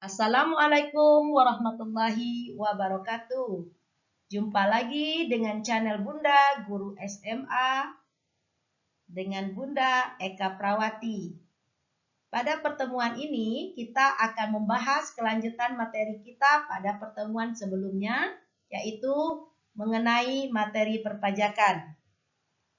Assalamualaikum warahmatullahi wabarakatuh. Jumpa lagi dengan channel Bunda Guru SMA dengan Bunda Eka Prawati. Pada pertemuan ini kita akan membahas kelanjutan materi kita pada pertemuan sebelumnya, yaitu mengenai materi perpajakan.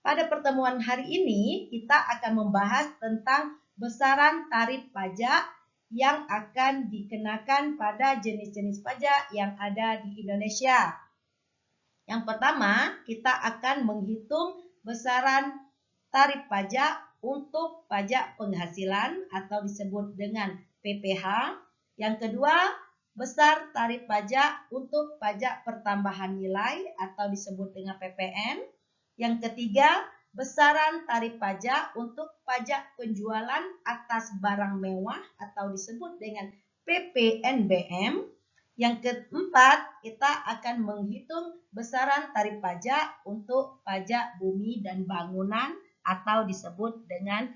Pada pertemuan hari ini kita akan membahas tentang besaran tarif pajak yang akan dikenakan pada jenis-jenis pajak yang ada di Indonesia. Yang pertama, kita akan menghitung besaran tarif pajak untuk pajak penghasilan atau disebut dengan PPH. Yang kedua, besar tarif pajak untuk pajak pertambahan nilai atau disebut dengan PPN. Yang ketiga, besaran tarif pajak untuk pajak penjualan atas barang mewah atau disebut dengan PPNBM. Yang keempat, kita akan menghitung besaran tarif pajak untuk pajak bumi dan bangunan atau disebut dengan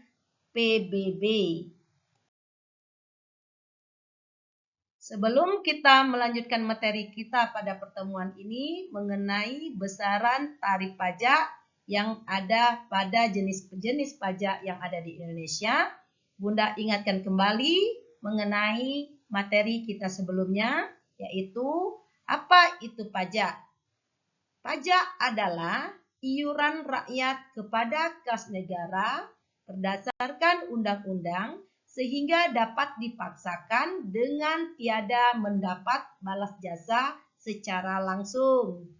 PBB. Sebelum kita melanjutkan materi kita pada pertemuan ini mengenai besaran tarif pajak yang ada pada jenis-jenis pajak yang ada di Indonesia, Bunda ingatkan kembali mengenai materi kita sebelumnya, yaitu apa itu pajak? Pajak adalah iuran rakyat kepada kas negara berdasarkan undang-undang sehingga dapat dipaksakan dengan tiada mendapat balas jasa secara langsung.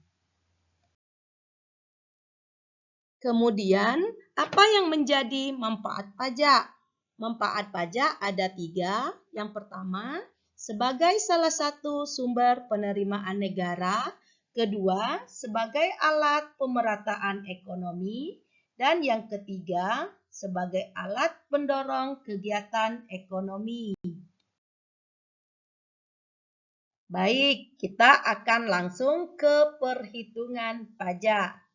Kemudian, apa yang menjadi manfaat pajak? Manfaat pajak ada 3. Yang pertama, sebagai salah satu sumber penerimaan negara. Kedua, sebagai alat pemerataan ekonomi. Dan yang ketiga, sebagai alat pendorong kegiatan ekonomi. Baik, kita akan langsung ke perhitungan pajak.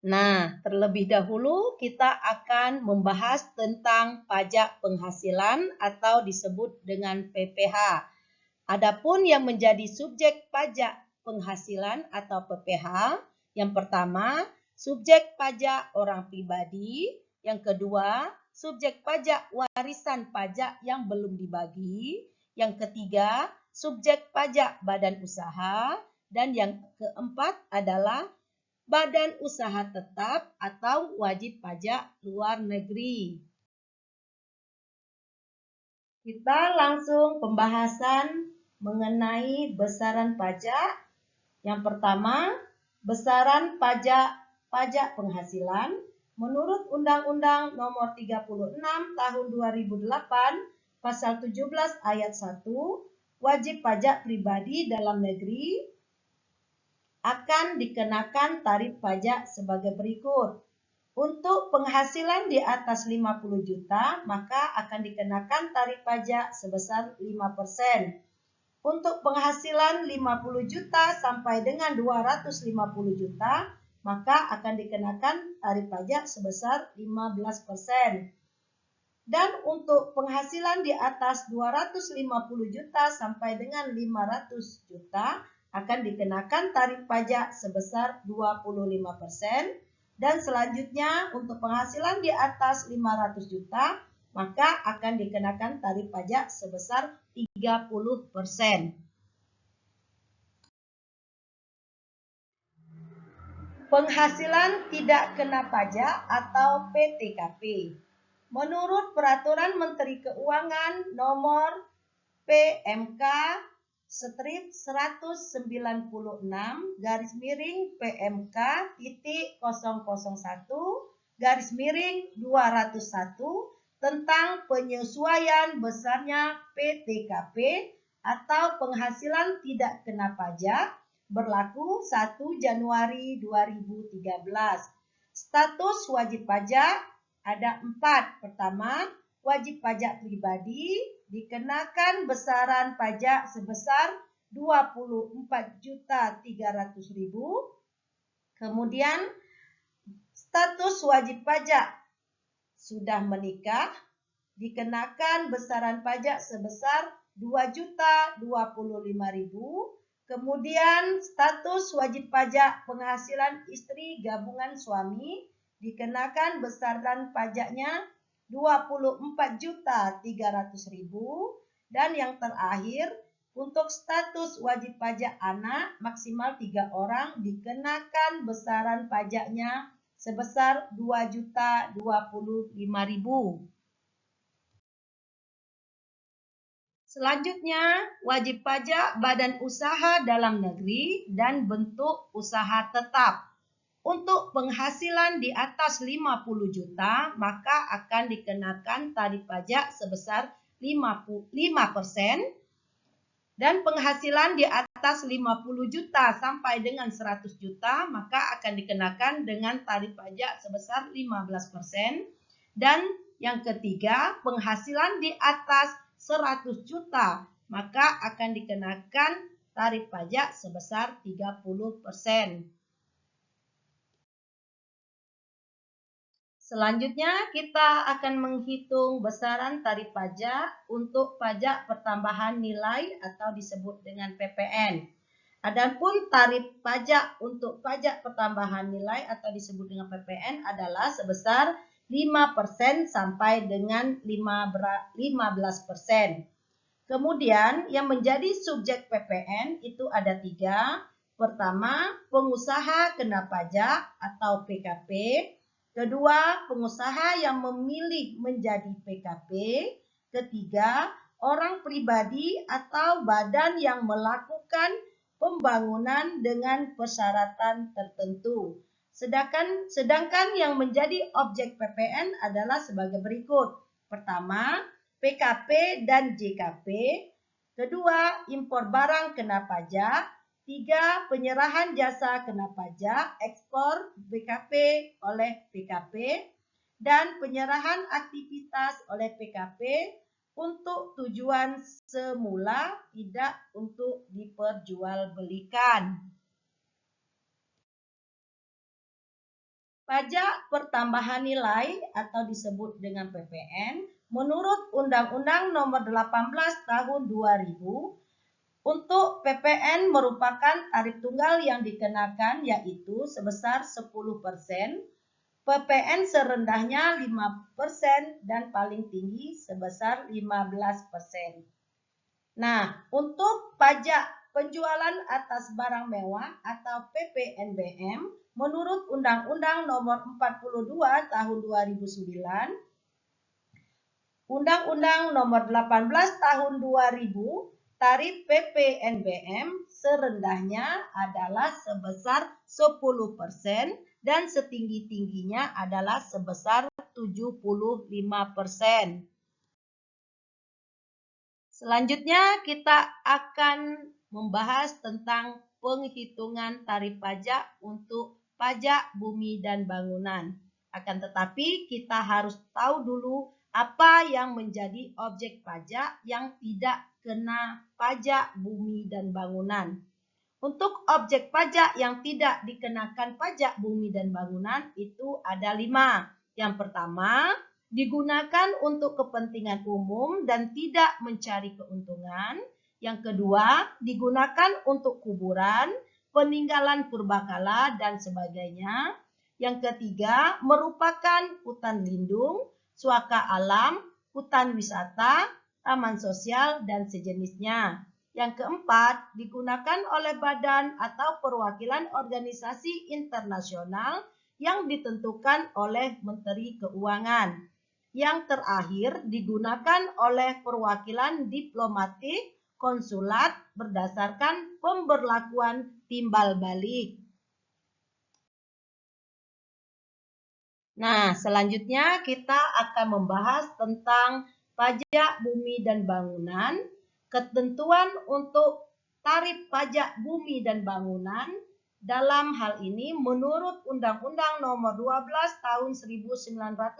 Nah, terlebih dahulu kita akan membahas tentang pajak penghasilan atau disebut dengan PPH. Adapun yang menjadi subjek pajak penghasilan atau PPH, yang pertama, subjek pajak orang pribadi, yang kedua, subjek pajak warisan pajak yang belum dibagi, yang ketiga, subjek pajak badan usaha, dan yang keempat adalah badan usaha tetap atau wajib pajak luar negeri. Kita langsung pembahasan mengenai besaran pajak. Yang pertama, besaran pajak penghasilan. Menurut Undang-Undang Nomor 36 Tahun 2008, Pasal 17 Ayat 1, wajib pajak pribadi dalam negeri akan dikenakan tarif pajak sebagai berikut. Untuk penghasilan di atas 50 juta, maka akan dikenakan tarif pajak sebesar 5%. Untuk penghasilan 50 juta sampai dengan 250 juta, maka akan dikenakan tarif pajak sebesar 15%. Dan untuk penghasilan di atas 250 juta sampai dengan 500 juta, akan dikenakan tarif pajak sebesar 25%. Dan selanjutnya untuk penghasilan di atas 500 juta, maka akan dikenakan tarif pajak sebesar 30%. Penghasilan tidak kena pajak atau PTKP. Menurut Peraturan Menteri Keuangan Nomor PMK strip 190-PMK.001-201 tentang penyesuaian besarnya PTKP atau penghasilan tidak kena pajak berlaku 1 Januari 2013. Status wajib pajak ada 4. Pertama, wajib pajak pribadi dikenakan besaran pajak sebesar 24.300.000. Kemudian status wajib pajak sudah menikah, dikenakan besaran pajak sebesar Rp2.025.000. Kemudian status wajib pajak penghasilan istri gabungan suami dikenakan besaran pajaknya Rp24.300.000. Dan yang terakhir, untuk status wajib pajak anak maksimal 3 orang dikenakan besaran pajaknya sebesar Rp2.025.000. Selanjutnya, wajib pajak badan usaha dalam negeri dan bentuk usaha tetap. Untuk penghasilan di atas 50 juta, maka akan dikenakan tarif pajak sebesar 5%. Dan penghasilan di atas 50 juta sampai dengan 100 juta, maka akan dikenakan dengan tarif pajak sebesar 15%. Dan yang ketiga, penghasilan di atas 100 juta, maka akan dikenakan tarif pajak sebesar 30%. Selanjutnya, kita akan menghitung besaran tarif pajak untuk pajak pertambahan nilai atau disebut dengan PPN. Adapun tarif pajak untuk pajak pertambahan nilai atau disebut dengan PPN adalah sebesar 5% sampai dengan 15%. Kemudian yang menjadi subjek PPN itu ada 3. Pertama, pengusaha kena pajak atau PKP. Kedua, pengusaha yang memilih menjadi PKP. Ketiga, orang pribadi atau badan yang melakukan pembangunan dengan persyaratan tertentu. Sedangkan yang menjadi objek PPN adalah sebagai berikut. Pertama, PKP dan JKP. Kedua, impor barang kena pajak. 3. Penyerahan jasa kena pajak, ekspor BKP oleh PKP, dan penyerahan aktivitas oleh PKP untuk tujuan semula, tidak untuk diperjualbelikan. Pajak pertambahan nilai atau disebut dengan PPN, menurut Undang-Undang Nomor 18 Tahun 2000, untuk PPN merupakan tarif tunggal yang dikenakan yaitu sebesar 10%, PPN serendahnya 5% dan paling tinggi sebesar 15%. Nah, untuk pajak penjualan atas barang mewah atau PPNBM, menurut Undang-Undang Nomor 42 Tahun 2009, Undang-Undang Nomor 18 Tahun 2000, tarif PPNBM serendahnya adalah sebesar 10% dan setinggi-tingginya adalah sebesar 75%. Selanjutnya kita akan membahas tentang penghitungan tarif pajak untuk pajak bumi dan bangunan. Akan tetapi kita harus tahu dulu apa yang menjadi objek pajak yang tidak kena pajak bumi dan bangunan. Untuk objek pajak yang tidak dikenakan pajak bumi dan bangunan itu ada 5. Yang pertama, digunakan untuk kepentingan umum dan tidak mencari keuntungan. Yang kedua, digunakan untuk kuburan, peninggalan purbakala, dan sebagainya. Yang ketiga, merupakan hutan lindung, suaka alam, hutan wisata, taman sosial, dan sejenisnya. Yang keempat, digunakan oleh badan atau perwakilan organisasi internasional yang ditentukan oleh Menteri Keuangan. Yang terakhir, digunakan oleh perwakilan diplomatik, konsulat berdasarkan pemberlakuan timbal balik. Nah, selanjutnya kita akan membahas tentang pajak bumi dan bangunan, ketentuan untuk tarif pajak bumi dan bangunan. Dalam hal ini menurut Undang-Undang Nomor 12 Tahun 1994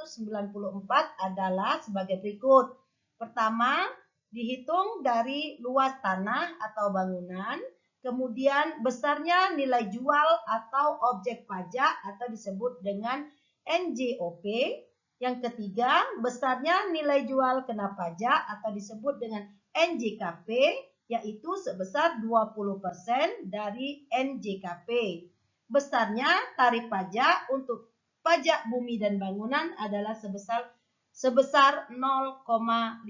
adalah sebagai berikut. Pertama, dihitung dari luas tanah atau bangunan, kemudian besarnya nilai jual atau objek pajak atau disebut dengan NJOP, Yang ketiga, besarnya nilai jual kena pajak atau disebut dengan NJKP, yaitu sebesar 20% dari NJKP. Besarnya tarif pajak untuk pajak bumi dan bangunan adalah sebesar 0,5%.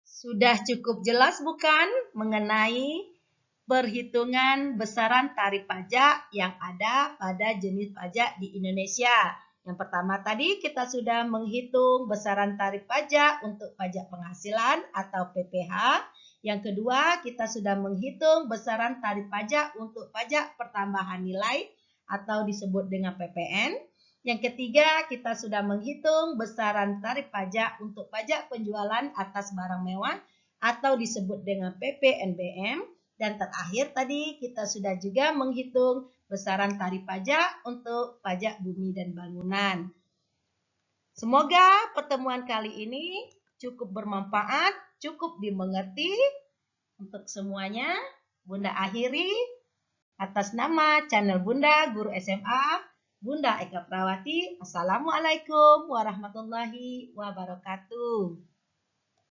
Sudah cukup jelas bukan mengenai perhitungan besaran tarif pajak yang ada pada jenis pajak di Indonesia. Yang pertama tadi kita sudah menghitung besaran tarif pajak untuk pajak penghasilan atau PPH. Yang kedua, kita sudah menghitung besaran tarif pajak untuk pajak pertambahan nilai atau disebut dengan PPN. Yang ketiga, kita sudah menghitung besaran tarif pajak untuk pajak penjualan atas barang mewah atau disebut dengan PPNBM. Dan terakhir tadi kita sudah juga menghitung besaran tarif pajak untuk pajak bumi dan bangunan. Semoga pertemuan kali ini cukup bermanfaat, cukup dimengerti untuk semuanya. Bunda akhiri atas nama channel Bunda Guru SMA, Bunda Eka Prawati. Assalamualaikum warahmatullahi wabarakatuh.